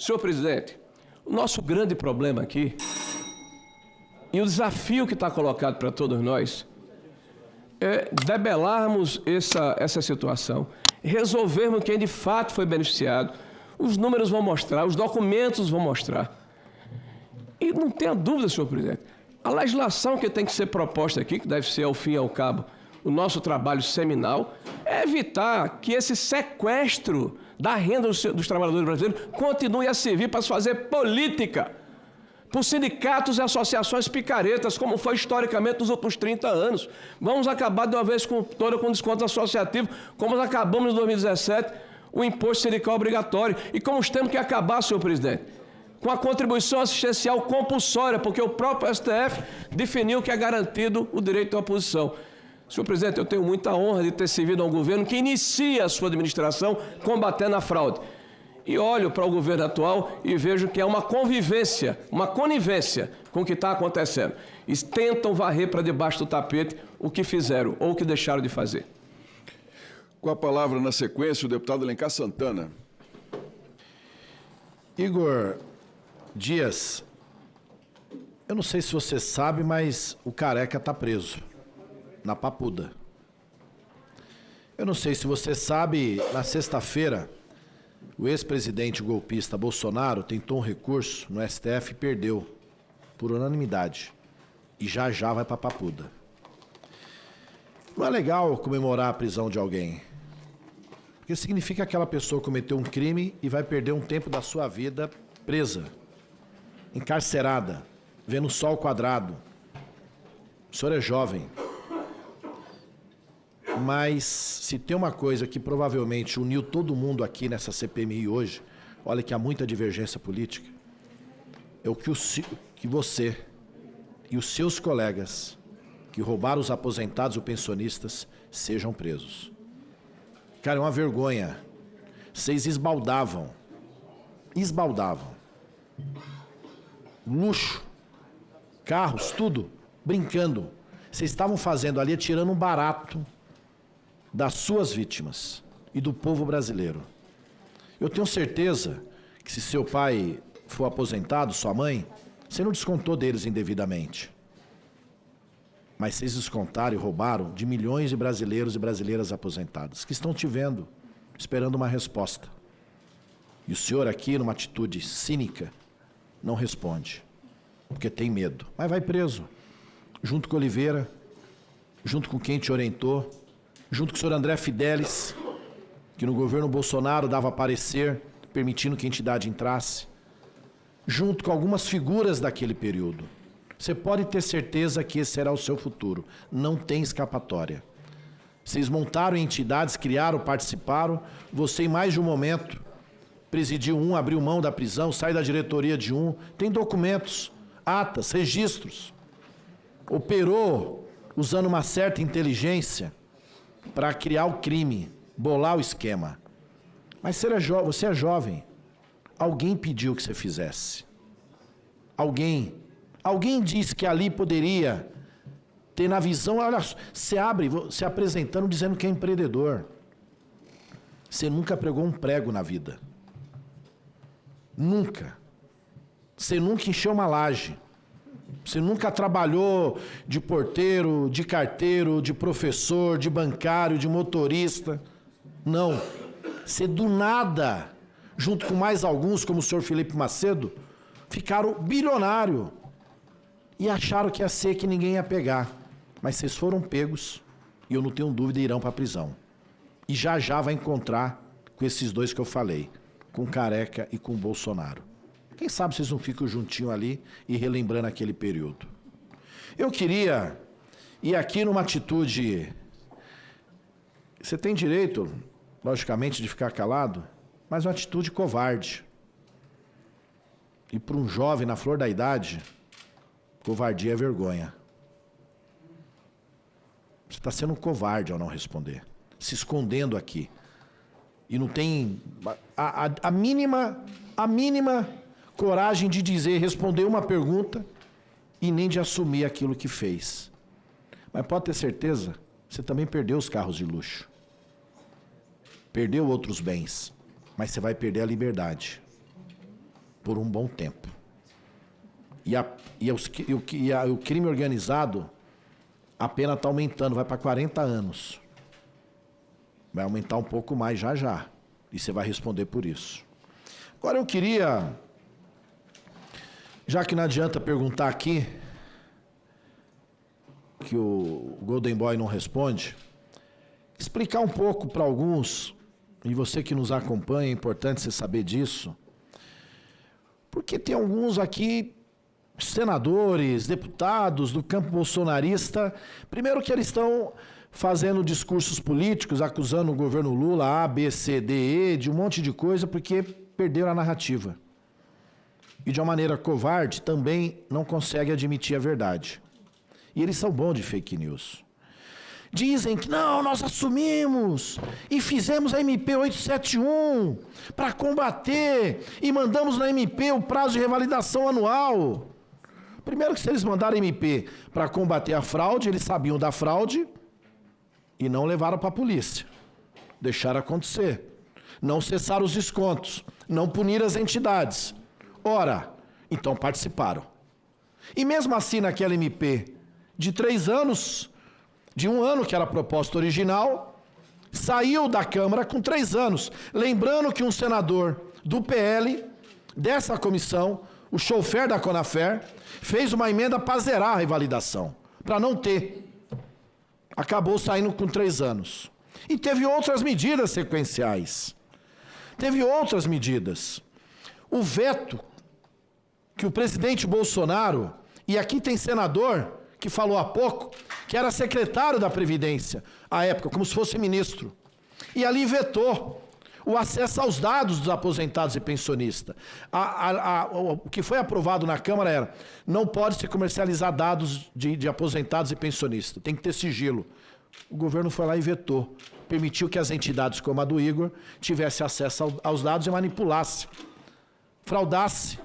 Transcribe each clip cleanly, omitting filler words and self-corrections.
Senhor presidente, o nosso grande problema aqui e o desafio que está colocado para todos nós é debelarmos essa situação, resolvermos quem de fato foi beneficiado. Os números vão mostrar, os documentos vão mostrar. E não tenha dúvida, senhor presidente, a legislação que tem que ser proposta aqui, que deve ser ao fim e ao cabo o nosso trabalho seminal, é evitar que esse sequestro da renda dos trabalhadores brasileiros continue a servir para se fazer política por sindicatos e associações picaretas, como foi historicamente nos últimos 30 anos. Vamos acabar de uma vez com desconto associativo, como nós acabamos em 2017, o imposto sindical obrigatório. E como temos que acabar, senhor presidente, com a contribuição assistencial compulsória, porque o próprio STF definiu que é garantido o direito à oposição. Senhor presidente, eu tenho muita honra de ter servido a um governo que inicia a sua administração combatendo a fraude. E olho para o governo atual e vejo que é uma conivência com o que está acontecendo. E tentam varrer para debaixo do tapete o que fizeram ou o que deixaram de fazer. Com a palavra, na sequência, o deputado Alencar Santana. Igor Dias, eu não sei se você sabe, mas o Careca está preso na Papuda. Eu não sei se você sabe, na sexta-feira, o ex-presidente golpista Bolsonaro tentou um recurso no STF e perdeu, por unanimidade. E já vai para Papuda. Não é legal comemorar a prisão de alguém, porque significa que aquela pessoa cometeu um crime e vai perder um tempo da sua vida presa, encarcerada, vendo o sol quadrado. O senhor é jovem. Mas se tem uma coisa que provavelmente uniu todo mundo aqui nessa CPMI hoje, olha que há muita divergência política, é o que você e os seus colegas que roubaram os aposentados ou pensionistas sejam presos. Cara, é uma vergonha. Vocês esbaldavam. Luxo, carros, tudo, brincando. Vocês estavam fazendo ali, tirando um barato das suas vítimas e do povo brasileiro. Eu tenho certeza que se seu pai for aposentado, sua mãe, você não descontou deles indevidamente. Mas vocês descontaram e roubaram de milhões de brasileiros e brasileiras aposentadas, que estão te vendo, esperando uma resposta. E o senhor aqui, numa atitude cínica, não responde, porque tem medo. Mas vai preso, junto com Oliveira, junto com quem te orientou, junto com o senhor André Fidelis, que no governo Bolsonaro dava parecer, permitindo que a entidade entrasse, junto com algumas figuras daquele período. Você pode ter certeza que esse será o seu futuro. Não tem escapatória. Vocês montaram entidades, criaram, participaram. Você, em mais de um momento, presidiu um, abriu mão da prisão, sai da diretoria de um. Tem documentos, atas, registros. Operou usando uma certa inteligência para criar o crime, bolar o esquema. Mas você é jovem. Alguém pediu que você fizesse. Alguém disse que ali poderia ter na visão. Olha, você abre, se apresentando, dizendo que é empreendedor. Você nunca pregou um prego na vida. Nunca. Você nunca encheu uma laje. Você nunca trabalhou de porteiro, de carteiro, de professor, de bancário, de motorista. Não. Você do nada, junto com mais alguns, como o senhor Felipe Macedo, ficaram bilionários. E acharam que ia ser que ninguém ia pegar. Mas vocês foram pegos, e eu não tenho dúvida, irão para a prisão. E já vai encontrar com esses dois que eu falei, com o Careca e com o Bolsonaro. Quem sabe vocês não ficam juntinho ali e relembrando aquele período. Eu queria ir aqui numa atitude... Você tem direito, logicamente, de ficar calado, mas uma atitude covarde. E para um jovem na flor da idade, covardia é vergonha. Você está sendo um covarde ao não responder. Se escondendo aqui. E não tem a mínima coragem de dizer, responder uma pergunta e nem de assumir aquilo que fez. Mas pode ter certeza, você também perdeu os carros de luxo. Perdeu outros bens. Mas você vai perder a liberdade. por um bom tempo. O crime organizado, a pena está aumentando, vai para 40 anos. Vai aumentar um pouco mais já. E você vai responder por isso. Agora eu queria, já que não adianta perguntar aqui, que o Golden Boy não responde, explicar um pouco para alguns, e você que nos acompanha, é importante você saber disso, porque tem alguns aqui, senadores, deputados do campo bolsonarista, primeiro que eles estão fazendo discursos políticos, acusando o governo Lula, A, B, C, D, E, de um monte de coisa, porque perderam a narrativa. E de uma maneira covarde, também não consegue admitir a verdade. E eles são bons de fake news. Dizem que não, nós assumimos e fizemos a MP 871 para combater e mandamos na MP o prazo de revalidação anual. Primeiro que se eles mandaram a MP para combater a fraude, eles sabiam da fraude e não levaram para a polícia. Deixaram acontecer. Não cessaram os descontos, não puniram as entidades. Ora, então participaram. E mesmo assim naquela MP de 3 anos, de 1 ano que era a proposta original, saiu da Câmara com 3 anos. Lembrando que um senador do PL, dessa comissão, o chofer da Conafer, fez uma emenda para zerar a revalidação, para não ter. Acabou saindo com 3 anos. E teve outras medidas sequenciais. Teve outras medidas. O veto que o presidente Bolsonaro, e aqui tem senador que falou há pouco, que era secretário da Previdência, à época, como se fosse ministro. E ali vetou o acesso aos dados dos aposentados e pensionistas. O que foi aprovado na Câmara era, não pode se comercializar dados de aposentados e pensionistas, tem que ter sigilo. O governo foi lá e vetou, permitiu que as entidades como a do Igor tivessem acesso aos dados e manipulasse, fraudasse,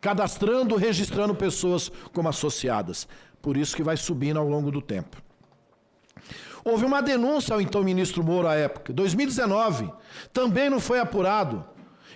cadastrando, registrando pessoas como associadas. Por isso que vai subindo ao longo do tempo. Houve uma denúncia ao então ministro Moro à época, 2019, também não foi apurado,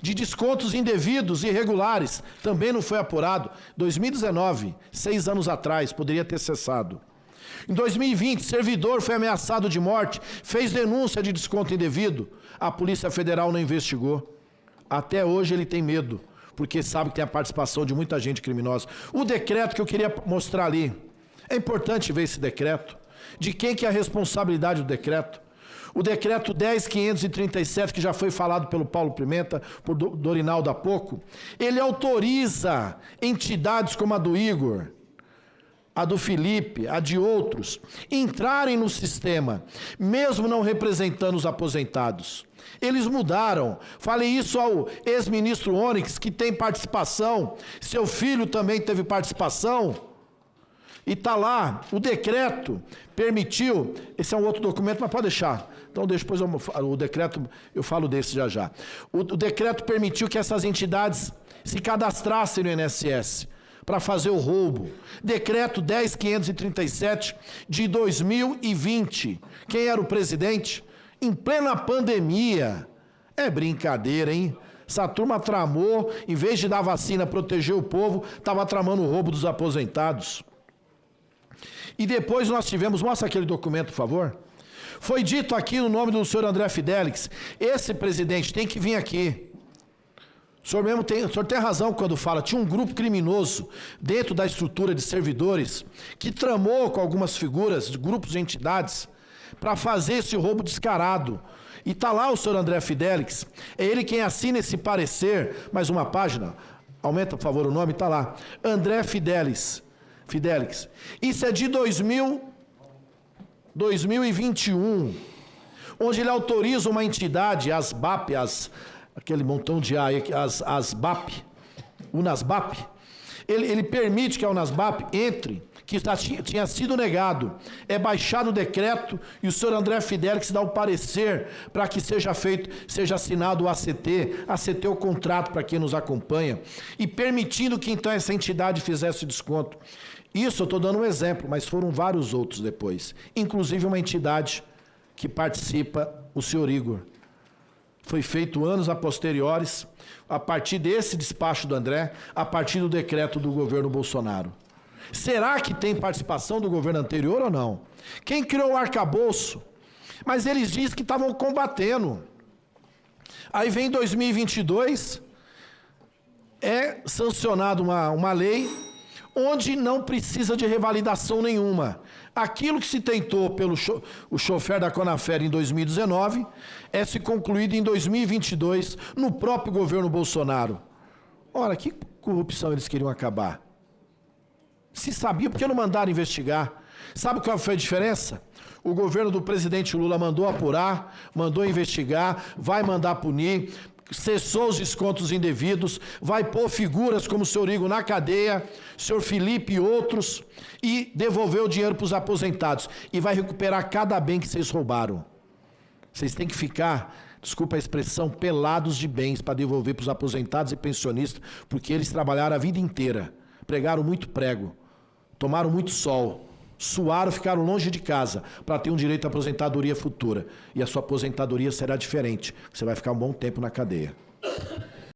de descontos indevidos e irregulares, também não foi apurado, 2019, 6 anos atrás, poderia ter cessado. Em 2020, servidor foi ameaçado de morte, fez denúncia de desconto indevido, a Polícia Federal não investigou. Até hoje ele tem medo, porque sabe que tem a participação de muita gente criminosa. O decreto que eu queria mostrar ali, é importante ver esse decreto. De quem que é a responsabilidade do decreto? O decreto 10.537, que já foi falado pelo Paulo Pimenta, por Dorinaldo há pouco, ele autoriza entidades como a do Igor, a do Felipe, a de outros, entrarem no sistema, mesmo não representando os aposentados. Eles mudaram. Falei isso ao ex-ministro Onyx, que tem participação, seu filho também teve participação. E está lá, o decreto permitiu, esse é um outro documento, mas pode deixar. Então, depois o decreto, eu falo desse já. O decreto permitiu que essas entidades se cadastrassem no INSS para fazer o roubo. Decreto 10.537 de 2020. Quem era o presidente? Em plena pandemia. É brincadeira, hein? Essa turma tramou, em vez de dar vacina, proteger o povo, estava tramando o roubo dos aposentados. E depois nós tivemos, mostra aquele documento, por favor. Foi dito aqui no nome do senhor André Fidelix, esse presidente tem que vir aqui. O senhor tem razão quando fala, tinha um grupo criminoso dentro da estrutura de servidores que tramou com algumas figuras, grupos de entidades, para fazer esse roubo descarado. E está lá o senhor André Fidelix, é ele quem assina esse parecer, mais uma página, aumenta por favor o nome, está lá, André Fidelix. Isso é de 2021, onde ele autoriza uma entidade, as BAP, aquele montão de A, as BAP, UNASBAP, ele permite que a UNASBAP entre, que tinha sido negado. É baixado o decreto e o senhor André Fidelix dá o parecer para que seja assinado o ACT é o contrato para quem nos acompanha, e permitindo que então essa entidade fizesse desconto. Isso eu estou dando um exemplo, mas foram vários outros depois. Inclusive uma entidade que participa, o senhor Igor. foi feito anos a posteriores, a partir desse despacho do André, a partir do decreto do governo Bolsonaro. Será que tem participação do governo anterior ou não? Quem criou o arcabouço? Mas eles dizem que estavam combatendo. Aí vem 2022, é sancionada uma lei onde não precisa de revalidação nenhuma. Aquilo que se tentou pelo o chofer da Conafer em 2019 é se concluído em 2022 no próprio governo Bolsonaro. Ora, que corrupção eles queriam acabar? Se sabia, por que não mandaram investigar? Sabe qual foi a diferença? O governo do presidente Lula mandou apurar, mandou investigar, vai mandar punir, cessou os descontos indevidos, vai pôr figuras como o senhor Igor na cadeia, o senhor Felipe e outros, e devolveu o dinheiro para os aposentados. E vai recuperar cada bem que vocês roubaram. Vocês têm que ficar, desculpa a expressão, pelados de bens para devolver para os aposentados e pensionistas, porque eles trabalharam a vida inteira, pregaram muito prego, tomaram muito sol, suaram, ficaram longe de casa para ter um direito à aposentadoria futura. E a sua aposentadoria será diferente. Você vai ficar um bom tempo na cadeia.